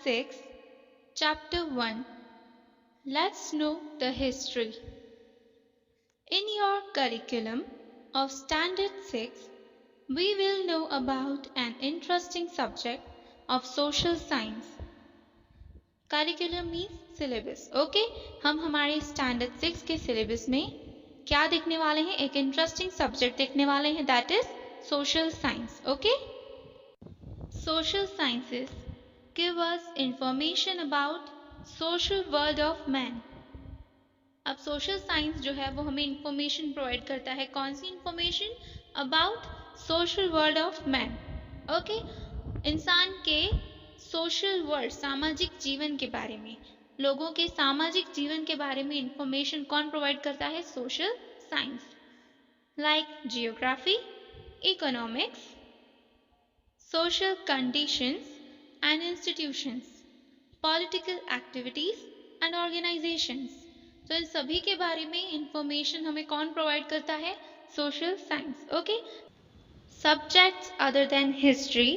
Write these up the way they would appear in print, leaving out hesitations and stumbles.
6, Chapter 1. Let's know the history. In your curriculum of Standard 6, we will know about an interesting subject of social science. Curriculum means syllabus. Okay? हम हमारे Standard 6 के syllabus में क्या देखने वाले हैं? एक interesting subject देखने वाले हैं, that is social science. Okay? Social sciences give us information about social world of man. अब सोशल साइंस जो है वो हमें इंफॉर्मेशन प्रोवाइड करता है. कौन सी information? About social world of man. Okay, इंसान के सोशल वर्ल्ड, सामाजिक जीवन के बारे में, लोगों के सामाजिक जीवन के बारे में इंफॉर्मेशन कौन प्रोवाइड करता है? Social science. Like geography, economics, social conditions and institutions, political activities and organizations. तो इन सभी के बारे में इंफॉर्मेशन हमें कौन प्रोवाइड करता है? Social science. Okay. Subjects other than history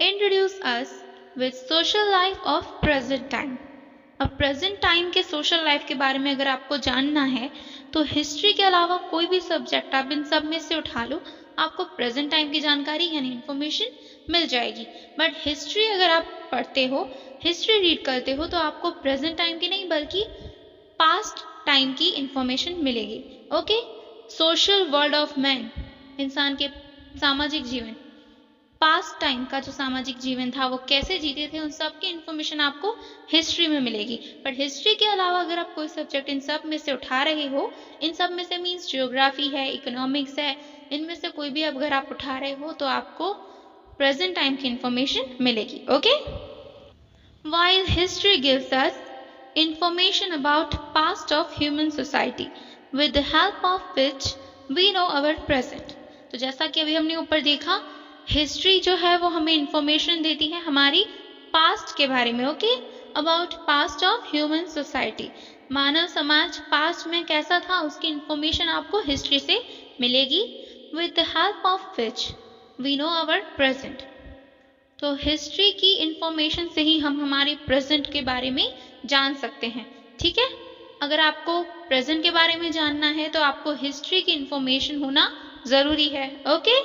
introduce us with social life of present time. अब प्रेजेंट टाइम के सोशल लाइफ के बारे में अगर आपको जानना है तो हिस्ट्री के अलावा कोई भी सब्जेक्ट आप इन सब में से उठा लो, आपको प्रेजेंट टाइम की जानकारी यानी इंफॉर्मेशन मिल जाएगी. बट हिस्ट्री अगर आप पढ़ते हो, हिस्ट्री रीड करते हो, तो आपको प्रेजेंट टाइम की नहीं बल्कि पास्ट टाइम की इंफॉर्मेशन मिलेगी. Okay. Social world of man, इंसान के सामाजिक जीवन, पास्ट टाइम का जो सामाजिक जीवन था वो कैसे जीते थे, उन सब की इंफॉर्मेशन आपको हिस्ट्री में मिलेगी. पर हिस्ट्री के अलावा अगर आप कोई सब्जेक्ट इन सब में से उठा रहे हो, इन सब में से मीन्स जियोग्राफी है, इकोनॉमिक्स है, इनमें से कोई भी अगर आप उठा रहे हो तो आपको प्रेजेंट टाइम की इंफॉर्मेशन मिलेगी. Okay. While history gives us information about past of human society with the help of which we know our present. तो जैसा कि अभी हमने ऊपर देखा, हिस्ट्री जो है वो हमें इंफॉर्मेशन देती है हमारी पास्ट के बारे में. Okay. About past of human society, मानव समाज पास्ट में कैसा था उसकी इंफॉर्मेशन आपको हिस्ट्री से मिलेगी. With the help of which we know our present. तो हिस्ट्री की इंफॉर्मेशन से ही हम हमारे प्रेजेंट के बारे में जान सकते हैं. ठीक है. अगर आपको प्रेजेंट के बारे में जानना है तो आपको हिस्ट्री की इंफॉर्मेशन होना जरूरी है. Okay.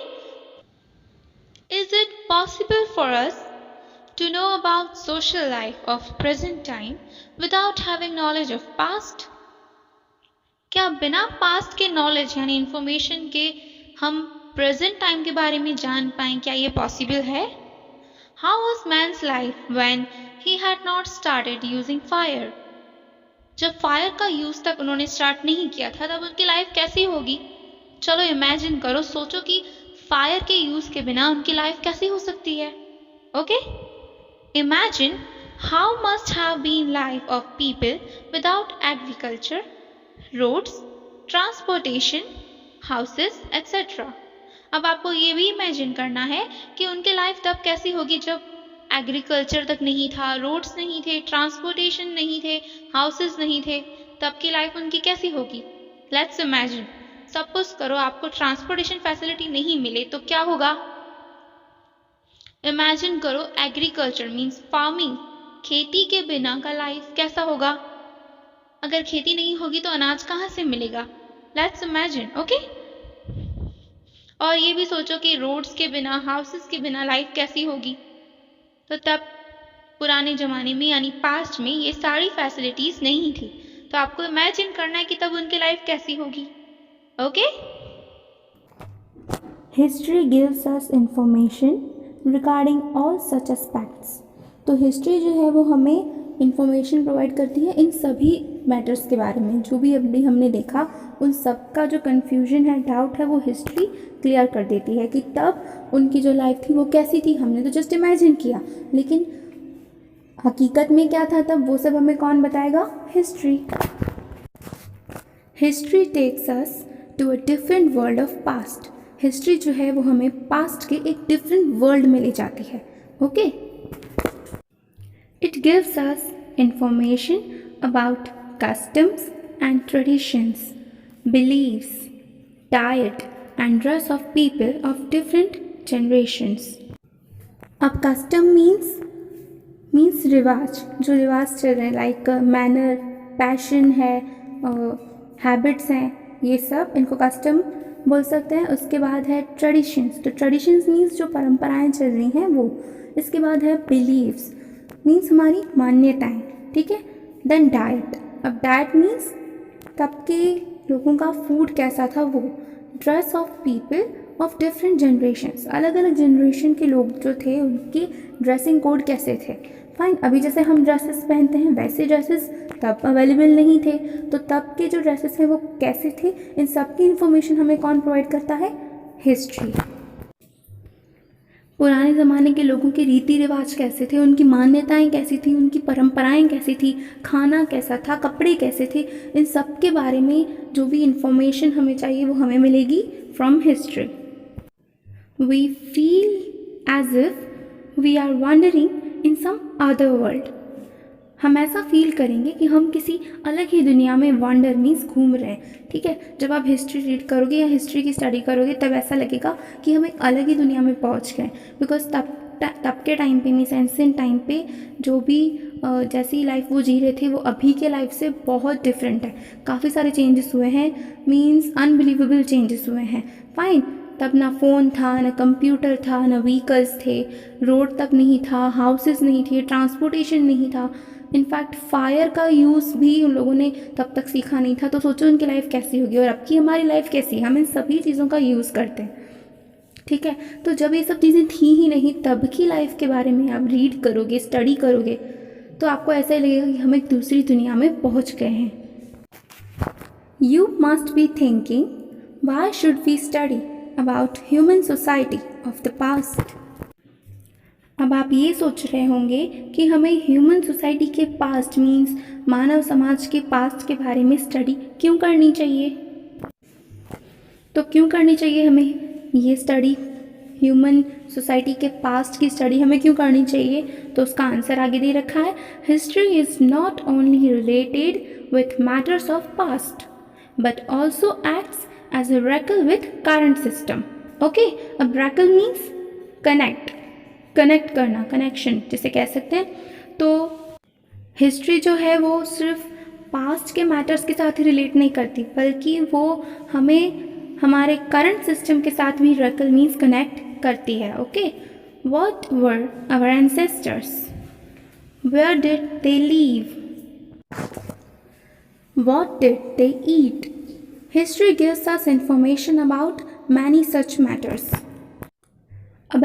Is it possible for us to know about social life of present time without having knowledge of past? क्या बिना पास्ट के नॉलेज यानी इंफॉर्मेशन के हम प्रेजेंट टाइम के बारे में जान पाएं? क्या ये पॉसिबल है? How was man's life when he had not started using fire? जब फायर का यूज तक उन्होंने स्टार्ट नहीं किया था तब उनकी लाइफ कैसी होगी? चलो इमेजिन करो, सोचो कि फायर के यूज के बिना उनकी लाइफ कैसी हो सकती है. Okay. Imagine how must have been life of people without agriculture, roads, transportation, houses etcetera. अब आपको ये भी इमेजिन करना है कि उनकी लाइफ तब कैसी होगी जब एग्रीकल्चर तक नहीं था, रोड्स नहीं थे, ट्रांसपोर्टेशन नहीं थे, हाउसेस नहीं थे. तब की लाइफ उनकी कैसी होगी? Let's imagine. सपोज करो आपको ट्रांसपोर्टेशन फैसिलिटी नहीं मिले तो क्या होगा? इमेजिन करो एग्रीकल्चर मींस फार्मिंग, खेती के बिना का लाइफ कैसा होगा? अगर खेती नहीं होगी तो अनाज कहाँ से मिलेगा? Let's imagine. ओके. और ये भी सोचो कि रोड्स के बिना, हाउसेस के बिना लाइफ कैसी होगी. तो तब पुराने जमाने में यानी पास्ट में ये सारी फैसिलिटीज नहीं थी. तो आपको इमेजिन करना है कि तब उनकी लाइफ कैसी होगी. Okay. History gives us information regarding all such aspects. तो हिस्ट्री जो है वो हमें इंफॉर्मेशन प्रोवाइड करती है इन सभी मैटर्स के बारे में. जो भी अभी हमने देखा उन सब का जो कन्फ्यूजन है, डाउट है, वो हिस्ट्री क्लियर कर देती है कि तब उनकी जो लाइफ थी वो कैसी थी. हमने तो जस्ट इमेजिन किया, लेकिन हकीकत में क्या था तब, वो सब हमें कौन बताएगा? History. History takes us to a different world of past. History जो है वो हमें पास्ट के एक डिफरेंट वर्ल्ड में ले जाती है. Okay. It gives us information about customs and traditions, beliefs, diet and dress of people of different generations. अब custom मीन्स रिवाज, जो रिवाज चल रहे हैं, लाइक मैनर, पैशन है, हैबिट्स हैं, ये सब इनको कस्टम बोल सकते हैं। उसके बाद है ट्रेडिशंस, तो ट्रेडिशंस मीन्स जो परंपराएं चल रही हैं वो। इसके बाद है बिलीव्स, मीन्स हमारी मान्यताएं, ठीक है। देन डाइट, अब डाइट मीन्स तब के लोगों का फूड कैसा था वो। Dress of people of different generations, अलग अलग जनरेशन के लोग जो थे उनके ड्रेसिंग कोड कैसे थे। फाइन, अभी जैसे हम ड्रेसेस पहनते हैं वैसे ड्रेसेस तब अवेलेबल नहीं थे, तो तब के जो ड्रेसेस हैं वो कैसे थे, इन सब की इन्फॉर्मेशन हमें कौन प्रोवाइड करता है, हिस्ट्री। पुराने ज़माने के लोगों के रीति रिवाज कैसे थे, उनकी मान्यताएं कैसी थी, उनकी परंपराएं कैसी थी, खाना कैसा था, कपड़े कैसे थे, इन सब के बारे में जो भी इंफॉर्मेशन हमें चाहिए वो हमें मिलेगी from history. We feel as if we are wondering in some other world, हम ऐसा फील करेंगे कि हम किसी अलग ही दुनिया में, वंडर मीन्स घूम रहे हैं, ठीक है। जब आप हिस्ट्री रीड करोगे या हिस्ट्री की स्टडी करोगे तब ऐसा लगेगा कि हम एक अलग ही दुनिया में पहुंच गए, बिकॉज तब के टाइम पे, मीन्स एंशिएंट टाइम पे जो भी जैसी लाइफ वो जी रहे थे वो अभी के लाइफ से बहुत डिफरेंट है। काफ़ी सारे चेंजेस हुए हैं, मीन्स अनबिलीवेबल चेंजेस हुए हैं। फाइन, तब ना फ़ोन था, ना कंप्यूटर था, ना व्हीकल्स थे, रोड तक नहीं था, हाउसेस नहीं थे, ट्रांसपोर्टेशन नहीं था, इनफैक्ट फायर का यूज़ भी उन लोगों ने तब तक सीखा नहीं था। तो सोचो उनकी लाइफ कैसी होगी और अब की हमारी लाइफ कैसी, हम इन सभी चीज़ों का यूज़ करते हैं, ठीक है। तो जब ये सब चीज़ें थी ही नहीं, तब की लाइफ के बारे में आप रीड करोगे, स्टडी करोगे, तो आपको ऐसा ही लगेगा कि हम एक दूसरी दुनिया में पहुंच गए हैं। You must be thinking, why should we study about human society of the past. अब आप ये सोच रहे होंगे कि हमें ह्यूमन सोसाइटी के पास्ट, मीन्स मानव समाज के पास्ट के बारे में स्टडी क्यों करनी चाहिए। तो क्यों करनी चाहिए हमें ये स्टडी, ह्यूमन सोसाइटी के पास्ट की स्टडी हमें क्यों करनी चाहिए, तो उसका आंसर आगे दे रखा है। History is not only related with matters of past but also acts as a recall with current system. Okay, अब रैकल मीन्स कनेक्ट करना, कनेक्शन जिसे कह सकते हैं। तो हिस्ट्री जो है वो सिर्फ पास्ट के मैटर्स के साथ ही रिलेट नहीं करती, बल्कि वो हमें हमारे करंट सिस्टम के साथ भी रैकल मीन्स कनेक्ट करती है। Okay, what were our ancestors, where did they live, what did they eat. History gives us information about many such matters. अब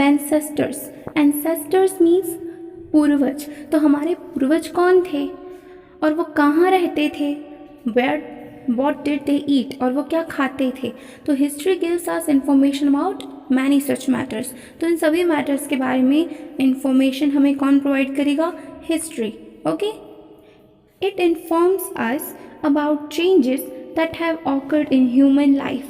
एंसेस्टर्स मीन्स पूर्वज, तो हमारे पूर्वज कौन थे और वो कहाँ रहते थे, व्हाट डिड दे ईट, और वो क्या खाते थे। तो history gives us information about many such matters, तो इन सभी मैटर्स के बारे में इंफॉर्मेशन हमें कौन प्रोवाइड करेगा, history. Okay, it informs us about changes that have occurred in human life.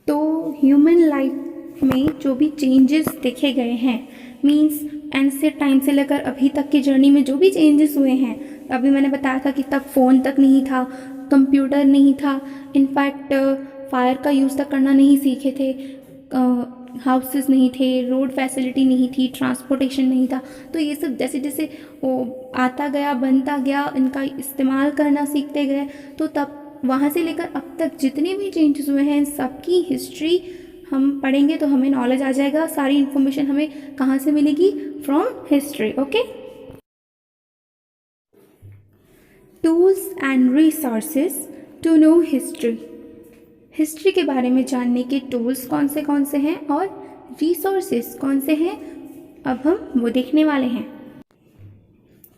तो ह्यूमन लाइफ में जो भी चेंजेस देखे गए हैं, मीन्स एंशिएंट टाइम से लेकर अभी तक की जर्नी में जो भी चेंजेस हुए हैं, अभी मैंने बताया था कि तब फ़ोन तक नहीं था, कंप्यूटर नहीं था, इनफैक्ट फायर का यूज़ तक करना नहीं सीखे थे, हाउसेस नहीं थे, रोड फैसिलिटी नहीं थी, ट्रांसपोर्टेशन नहीं था। तो ये सब जैसे जैसे वो आता गया, बनता गया, इनका इस्तेमाल करना सीखते गए, तो तब वहाँ से लेकर अब तक जितने भी चेंजेस हुए हैं इन सब की हिस्ट्री हम पढ़ेंगे तो हमें नॉलेज आ जाएगा। सारी इन्फॉर्मेशन हमें कहाँ से मिलेगी, from history. Okay, tools and resources to know history. History के बारे में जानने के टूल्स कौन से हैं और रिसोर्सेज कौन से हैं, अब हम वो देखने वाले हैं।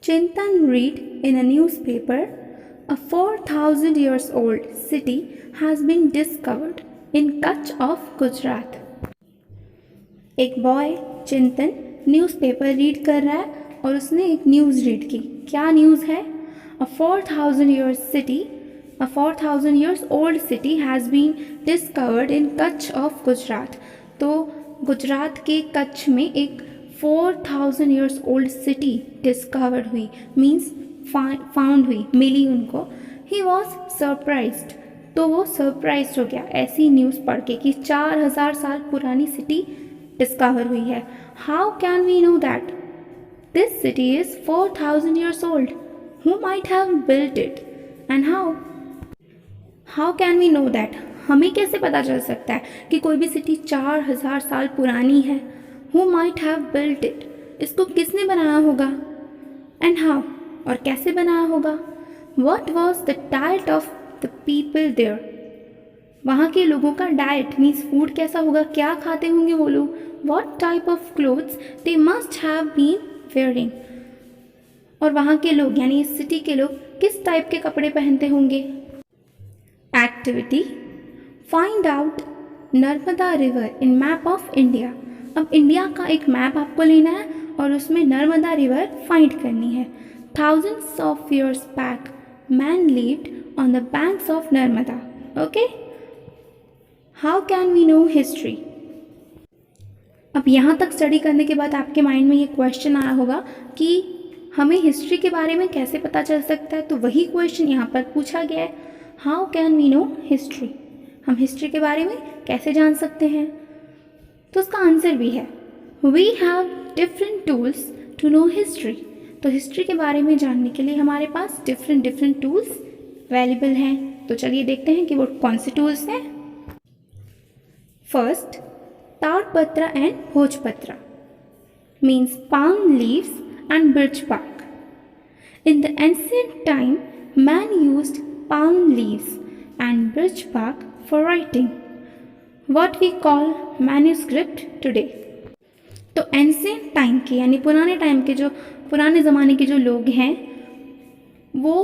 चिंतन read in a newspaper, a 4,000 years old city has been discovered in Kutch of Gujarat. एक बॉय चिंतन न्यूज़पेपर रीड कर रहा है और उसने एक न्यूज़ रीड की। क्या न्यूज़ है? A 4,000 years old city has been discovered in Kutch of Gujarat. तो गुजरात के कच्छ में एक 4,000 years old city डिस्कवर्ड हुई, मीन्स फाउंड हुई, मिली उनको। He was surprised, तो वो सरप्राइज हो गया ऐसी न्यूज़ पढ़ के कि 4,000 साल पुरानी सिटी डिस्कवर हुई है। How can we know that? This city is 4,000 years old. Who might have built it and how? How can we know that? हमें कैसे पता चल सकता है कि कोई भी सिटी 4,000 साल पुरानी है? Who might have built it? इसको किसने बनाया होगा? And how? और कैसे बनाया होगा? What was the diet of the people there? वहाँ के लोगों का डाइट मीन्स फूड कैसा होगा, क्या खाते होंगे वो लोग? What type of clothes they must have been wearing? और वहाँ के लोग यानी इस सिटी के लोग किस टाइप के कपड़े पहनते होंगे? Activity, find out Narmada river in map of India. अब इंडिया का एक मैप आपको लेना है और उसमें नर्मदा रिवर फाइंड करनी है। Thousands of years back, man lived on the banks of Narmada. Okay? How can we know history? अब यहाँ तक स्टडी करने के बाद आपके माइंड में ये क्वेश्चन आया होगा कि हमें हिस्ट्री के बारे में कैसे पता चल सकता है, तो वही क्वेश्चन यहाँ पर पूछा गया है, how can we know history? हम हिस्ट्री के बारे में कैसे जान सकते हैं? तो उसका आंसर भी है, we have different tools to know history. तो हिस्ट्री के बारे में जानने के लिए हमारे पास डिफरेंट टूल्स अवेलेबल हैं। तो चलिए देखते हैं कि वो कौन से टूल्स हैं। फर्स्ट, ताड़पत्र एंड भोजपत्र means palm leaves and birch bark. In the ancient time, man used palm leaves and birch bark for writing, what we call manuscript today. तो एंशियंट टाइम के यानी पुराने ज़माने के जो लोग हैं वो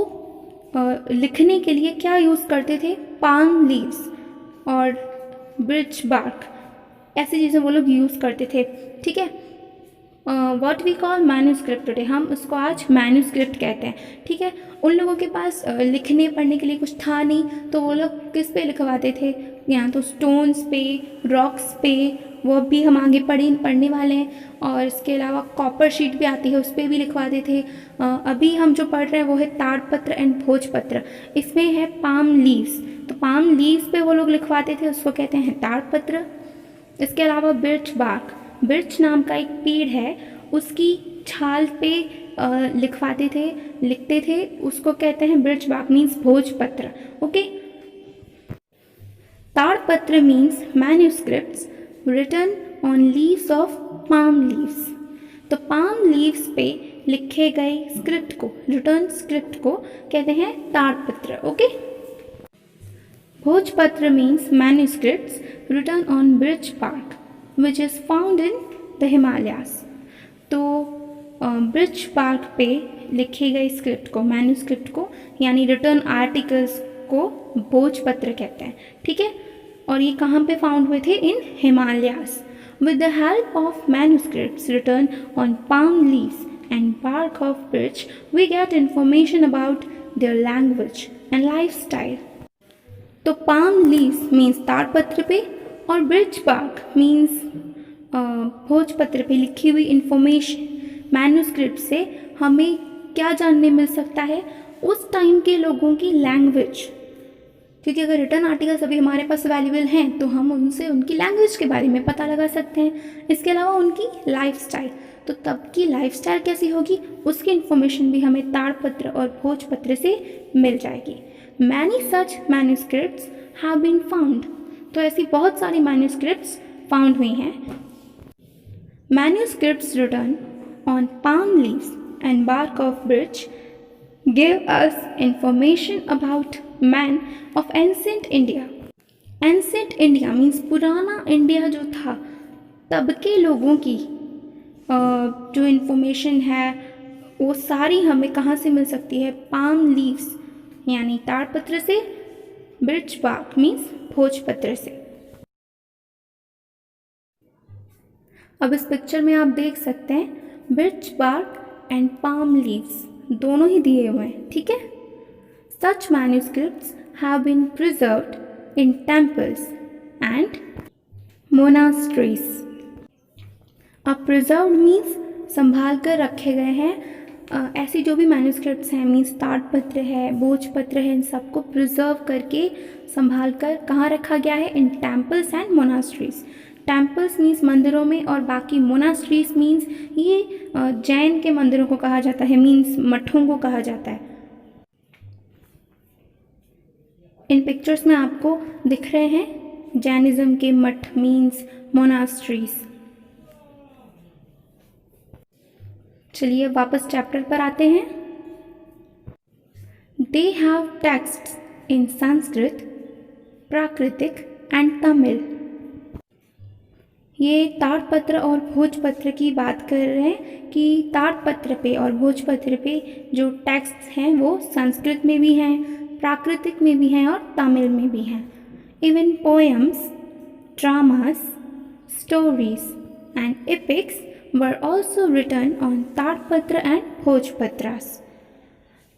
लिखने के लिए क्या यूज़ करते थे? पाम लीव्स और ब्रिच बार्क, ऐसी चीज़ें वो लोग यूज़ करते थे। ठीक है, what we call manuscript today, हम उसको आज मैन्यूस्क्रिप्ट कहते हैं। ठीक है, उन लोगों के पास लिखने पढ़ने के लिए कुछ था नहीं, तो वो लोग किस पे लिखवाते थे? या तो स्टोन्स पे, रॉक्स पे, वो भी हम आगे पढ़ने वाले हैं। और इसके अलावा कॉपर शीट भी आती है, उस पर भी लिखवाते थे। अभी हम जो पढ़ रहे हैं वो है ताड़पत्र एंड भोजपत्र, इसमें है पाम लीव्स, तो पाम लीव्स पे वो लोग लिखवाते थे, उसको कहते हैं ताड़पत्र। इसके अलावा बिर्च बार्क, बिर्च नाम का एक पेड़ है, उसकी छाल पे लिखते थे, उसको कहते हैं birch bark means bhojpatra. Okay, tadpatra means manuscripts written on leaves of palm leaves. तो पाम लीव्स पे लिखे गए स्क्रिप्ट को, रिटर्न स्क्रिप्ट को कहते हैं ताड़पत्र। Okay, bhojpatra means manuscripts written on birch bark which is found in the Himalayas. तो बिर्च बार्क पे लिखे गए स्क्रिप्ट को, मैन्यूस्क्रिप्ट को यानी रिटर्न आर्टिकल्स को भोजपत्र कहते हैं। ठीक है, और ये कहाँ पे फाउंड हुए थे? In Himalayas. With the help of manuscripts return on palm leaves and bark of birch we get information about their language and life style. तो पाम लीव्स मीन्स ताड़पत्र पे और बिर्च बार्क मीन्स भोजपत्र पे लिखी हुई इंफॉर्मेशन, मैन्यूस्क्रिप्ट से हमें क्या जानने मिल सकता है? उस टाइम के लोगों की लैंग्वेज, क्योंकि अगर रिटर्न आर्टिकल्स अभी हमारे पास अवेलेबल हैं तो हम उनसे उनकी लैंग्वेज के बारे में पता लगा सकते हैं। इसके अलावा उनकी लाइफस्टाइल, तो तब की लाइफस्टाइल कैसी होगी उसकी इन्फॉर्मेशन भी हमें ताड़पत्र और भोजपत्र से मिल जाएगी। Many such manuscripts have been found, तो ऐसी बहुत सारी मैन्यूस्क्रिप्ट्स फाउंड हुई हैं। Manuscripts return on palm leaves and bark of birch give us information about man of ancient India. Ancient India means पुराना इंडिया जो था, तब के लोगों की जो इन्फॉर्मेशन है वो सारी हमें कहाँ से मिल सकती है? पाम लीव्स यानी ताड़पत्र से, बिर्च बार्क मीन्स भोजपत्र से। अब इस पिक्चर में आप देख सकते हैं birch bark and palm leaves दोनों ही दिए हुए हैं। ठीक है, such manuscripts have been preserved in temples and monasteries. अब प्रिजर्व्ड मीन्स संभाल कर रखे गए हैं। ऐसी जो भी मैन्यूस्क्रिप्ट्स हैं मीन्स ताड़पत्र है, भोजपत्र है, इन सबको प्रिजर्व करके संभाल कर कहाँ रखा गया है? In temples and monasteries. Temples means मंदिरों में, और बाकी मोनास्ट्रीज मीन्स ये जैन के मंदिरों को कहा जाता है, मीन्स मठों को कहा जाता है। इन पिक्चर्स में आपको दिख रहे हैं जैनिज्म के मठ मीन्स मोनास्ट्रीज। चलिए वापस चैप्टर पर आते हैं। दे हैव टेक्स्ट्स इन संस्कृत, प्राकृतिक एंड तमिल। ये ताड़पत्र और भोजपत्र की बात कर रहे हैं कि ताड़पत्र पे और भोजपत्र पे जो टेक्स्ट हैं वो संस्कृत में भी हैं, प्राकृतिक में भी हैं और तमिल में भी हैं। Even poems, dramas, stories and epics were also written on tadpatra and भोजपत्रास।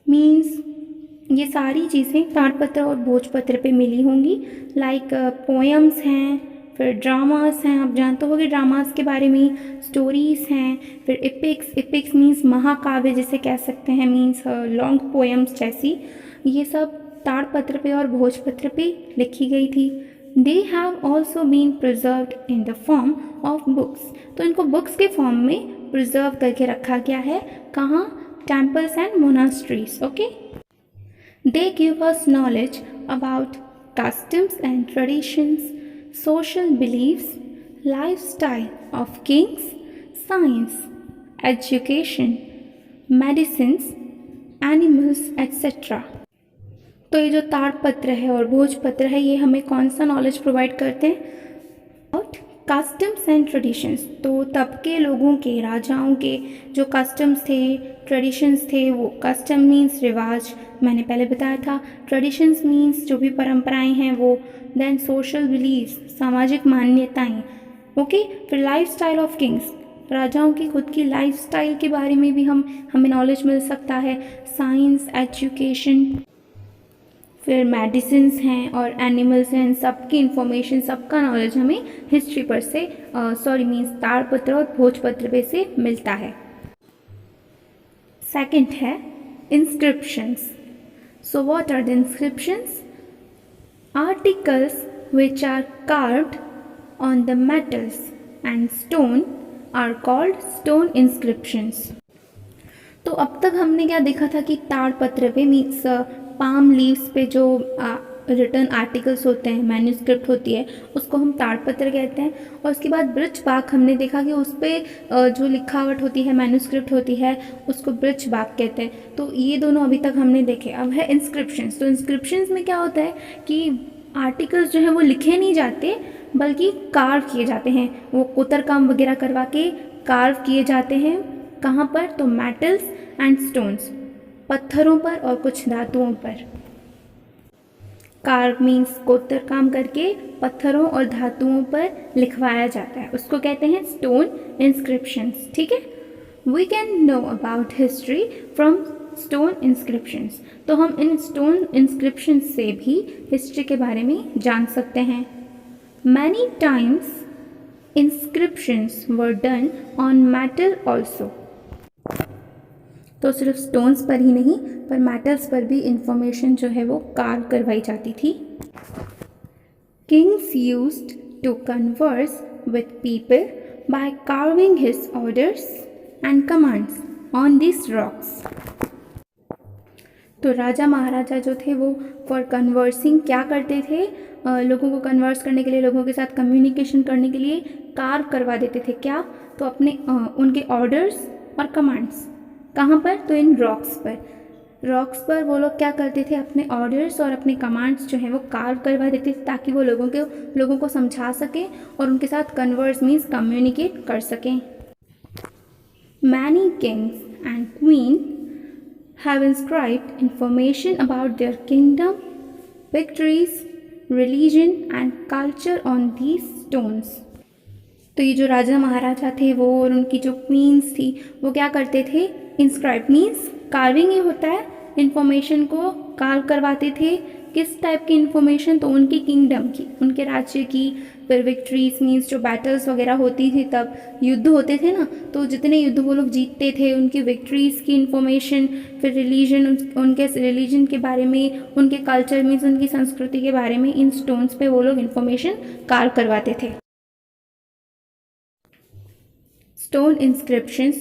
मीन्स ये सारी चीज़ें ताड़पत्र और भोजपत्र पे मिली होंगी। लाइक पोएम्स हैं, फिर ड्रामास हैं, आप जानते होंगे ड्रामास के बारे में, स्टोरीज़ हैं, फिर एपिक्स मीन्स महाकाव्य जिसे कह सकते हैं, मीन्स लॉन्ग पोएम्स जैसी, ये सब ताड़पत्र पे और भोजपत्र पे लिखी गई थी। They have also been preserved in the form of books. तो इनको बुक्स के फॉर्म में प्रिजर्व करके रखा गया है। कहाँ? Temples and monasteries. Okay, they give us knowledge about customs and traditions, social beliefs, lifestyle of kings, science, education, medicines, animals, etc. तो ये जो ताड़पत्र है और भोजपत्र है ये हमें कौन सा नॉलेज प्रोवाइड करते हैं? About customs and traditions. तो तब के लोगों के, राजाओं के जो कस्टम्स थे, ट्रेडिशंस थे, वो कस्टम मीन्स रिवाज, मैंने पहले बताया था। ट्रेडिशंस मीन्स जो भी परंपराएं हैं वो। देन सोशल बिलीव्स, सामाजिक मान्यताएं। ओके, फिर लाइफ स्टाइल ऑफ किंग्स, राजाओं की खुद की लाइफ स्टाइल के बारे में भी हमें नॉलेज मिल सकता है। साइंस, एजुकेशन, फिर मेडिसिन्स हैं और एनिमल्स हैं, सबकी इंफॉर्मेशन, सबका नॉलेज हमें हिस्ट्री पर से मीन्स ताड़पत्र और भोजपत्र पे से मिलता है। सेकंड है inscriptions. So what are the inscriptions? Articles which are carved on the metals and stone are called stone inscriptions. तो अब तक हमने क्या देखा था कि ताड़पत्र पे मीन्स पाम लीव्स पे जो रिटर्न आर्टिकल्स होते हैं, मैन्यूस्क्रिप्ट होती है, उसको हम ताड़पत्र कहते हैं। और उसके बाद बृच बाक हमने देखा कि उस पर जो लिखावट होती है, मैन्यूस्क्रिप्ट होती है, उसको बृच बाक कहते हैं। तो ये दोनों अभी तक हमने देखे। अब है इंस्क्रिप्शंस। तो इंस्क्रिप्शंस में क्या होता है कि आर्टिकल्स जो हैं वो लिखे नहीं जाते बल्कि कार्व किए जाते हैं। वो कोतर काम वगैरह करवा के कार्व किए जाते हैं। कहाँ पर? तो मेटल्स एंड स्टोन्स, पत्थरों पर और कुछ धातुओं पर। कार्व मीन्स कोतर काम करके पत्थरों और धातुओं पर लिखवाया जाता है, उसको कहते हैं स्टोन इंस्क्रिप्शंस। ठीक है, we can know about history from stone inscriptions. तो हम इन स्टोन इंस्क्रिप्शंस से भी हिस्ट्री के बारे में जान सकते हैं। Many times inscriptions were done on metal also. तो सिर्फ स्टोन्स पर ही नहीं पर मेटल्स पर भी इंफॉर्मेशन जो है वो कार्व करवाई जाती थी। Kings used to converse with people by carving his orders and commands on this rocks. तो राजा महाराजा जो थे वो फॉर कन्वर्सिंग क्या करते थे? लोगों को कन्वर्स करने के लिए, लोगों के साथ कम्युनिकेशन करने के लिए कार्व करवा देते थे। क्या? तो अपने उनके ऑर्डर्स और कमांड्स। कहाँ पर? तो इन रॉक्स पर। रॉक्स पर वो लोग क्या करते थे? अपने ऑर्डर्स और अपने कमांड्स जो हैं वो कार्व करवा देते थे ताकि वो लोगों को समझा सकें और उनके साथ कन्वर्स मीन्स कम्युनिकेट कर सकें। Many Kings and queen have inscribed information about their kingdom, victories, religion and culture on these stones. तो ये जो राजा महाराजा थे वो और उनकी जो क्वींस थी वो क्या करते थे? इंस्क्राइब मीन्स कार्विंग ही होता है, इन्फॉर्मेशन को कार्व करवाते थे। किस टाइप की इन्फॉर्मेशन? तो उनकी किंगडम की, उनके राज्य की। फिर विक्ट्रीज मीन्स जो बैटल्स वगैरह होती थी, तब युद्ध होते थे ना, तो जितने युद्ध वो लोग जीतते थे उनकी विक्ट्रीज़ की इन्फॉर्मेशन। फिर रिलीजन, उनके रिलीजन के बारे में, उनके कल्चर मीन्स उनकी संस्कृति के बारे में इन स्टोन्स पे वो लोग इन्फॉर्मेशन कार्व करवाते थे। Stone inscriptions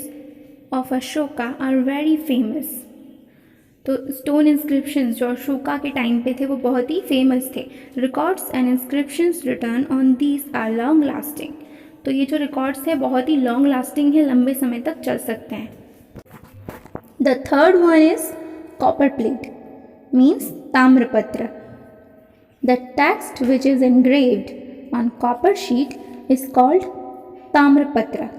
of Ashoka are very famous. तो स्टोन इंस्क्रिप्शंस जो अशोका के टाइम पे थे वो बहुत ही फेमस थे। Records and inscriptions written on these are long lasting. तो ये जो रिकॉर्ड्स है बहुत ही लॉन्ग लास्टिंग है, लंबे समय तक चल सकते हैं। The third one is copper plate means tamrapatra. The text which is engraved on copper sheet is called tamrapatra.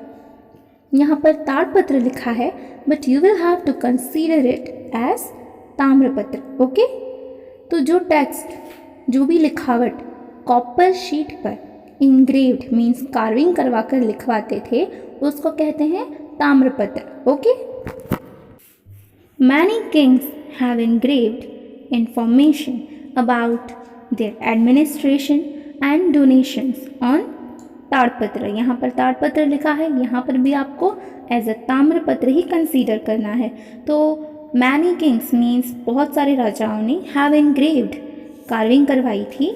यहाँ पर ताड़पत्र लिखा है but you will have to consider it as tamrapatra. Okay, तो जो टेक्स्ट जो भी लिखावट कॉपर शीट पर इंग्रेव्ड मीन्स कार्विंग करवा कर लिखवाते थे उसको कहते हैं ताम्रपत्र। Okay, many kings have engraved information about their administration and donations on ताड़पत्र। यहाँ पर ताड़पत्र लिखा है, यहाँ पर भी आपको एज अ ताम्रपत्र ही कंसीडर करना है। तो मैनी किंग्स मीन्स बहुत सारे राजाओं ने हैव engraved कार्विंग करवाई थी।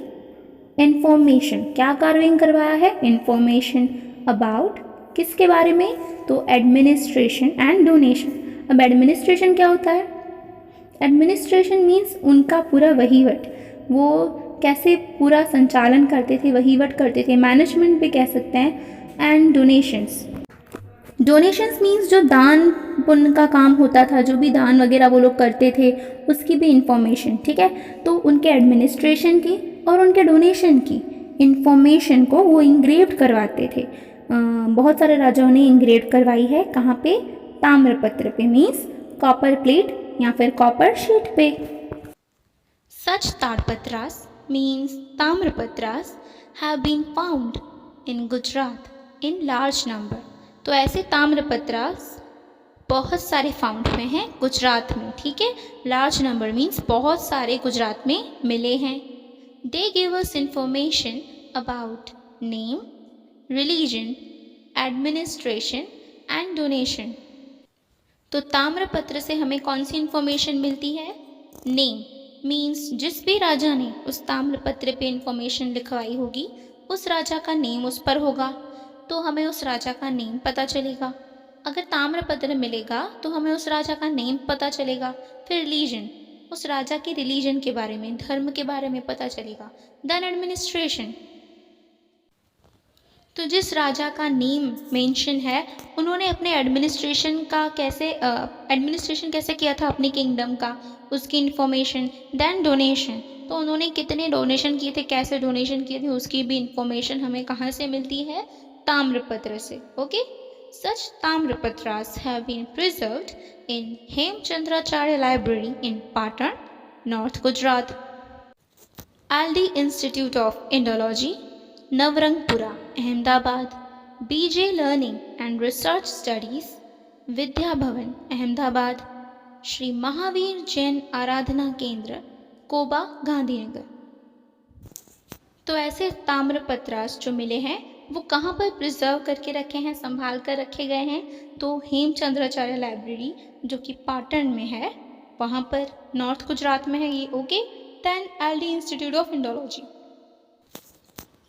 इंफॉर्मेशन, क्या कार्विंग करवाया है? इंफॉर्मेशन अबाउट, किसके बारे में? तो एडमिनिस्ट्रेशन एंड डोनेशन। अब एडमिनिस्ट्रेशन क्या होता है? एडमिनिस्ट्रेशन मीन्स उनका पूरा वहीवट, वो कैसे पूरा संचालन करते थे, वहीवट करते थे, मैनेजमेंट भी कह सकते हैं। एंड डोनेशंस, डोनेशंस मीन्स जो दान पुण्य का काम होता था, जो भी दान वगैरह वो लोग करते थे उसकी भी इंफॉर्मेशन। ठीक है, तो उनके एडमिनिस्ट्रेशन की और उनके डोनेशन की इंफॉर्मेशन को वो इंग्रेव्ड करवाते थे। बहुत सारे राजाओं ने इंग्रेव्ड करवाई है, कहाँ पे? ताम्रपत्र पे मीन्स कॉपर प्लेट या फिर कॉपर शीट पे। Such ताड़पत्रास means ताम्रपत्रास have been found in Gujarat in large number। तो ऐसे ताम्रपत्रास बहुत सारे फाउंड हुए हैं गुजरात में। ठीक है, लार्ज नंबर मीन्स बहुत सारे गुजरात में मिले हैं। They give us information about name, religion, administration and donation। तो ताम्रपत्र से हमें कौन सी इंफॉर्मेशन मिलती है? नेम मीन्स जिस भी राजा ने उस ताम्रपत्र पे इंफॉर्मेशन लिखवाई होगी उस राजा का नेम उस पर होगा, तो हमें उस राजा का नेम पता चलेगा। अगर ताम्रपत्र मिलेगा तो हमें उस राजा का नेम पता चलेगा। फिर रिलीजन, उस राजा के रिलीजन के बारे में, धर्म के बारे में पता चलेगा। देन एडमिनिस्ट्रेशन, तो जिस राजा का नेम मेंशन है उन्होंने अपने एडमिनिस्ट्रेशन कैसे किया था अपनी किंगडम का, उसकी इंफॉर्मेशन। देन डोनेशन, तो उन्होंने कितने डोनेशन किए थे, कैसे डोनेशन किए थे, उसकी भी इंफॉर्मेशन हमें कहाँ से मिलती है? ताम्रपत्र से। ओके, सच ताम्रपत्रास have been preserved in Hemchandracharya library in Patan, north Gujarat. LD institute of Indology, Navrangpura, Ahmedabad. BJ learning and research studies, Vidya Bhavan, Ahmedabad. Shri Mahavir Jain आराधना केंद्र, कोबा, गांधीनगर। तो ऐसे ताम्रपत्रास जो मिले हैं वो कहाँ पर प्रिजर्व करके रखे हैं, संभाल कर रखे गए हैं? तो हेमचंद्राचार्य लाइब्रेरी जो कि पाटन में है, वहाँ पर नॉर्थ गुजरात में है ये। Okay, then LD institute of Indology,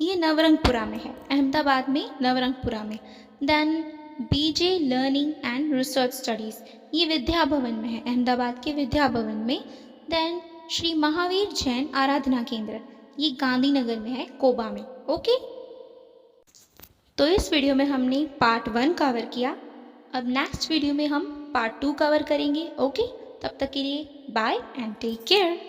ये नवरंगपुरा में है, अहमदाबाद में नवरंगपुरा में। Then BJ learning and research Studies, ये विद्या भवन में है, अहमदाबाद के विद्या भवन में। देन श्री महावीर जैन आराधना केंद्र, ये गांधीनगर में है, कोबा में। ओके, तो इस वीडियो में हमने पार्ट 1 कवर किया। अब नेक्स्ट वीडियो में हम पार्ट 2 कवर करेंगे। ओके, तब तक के लिए बाय एंड टेक केयर।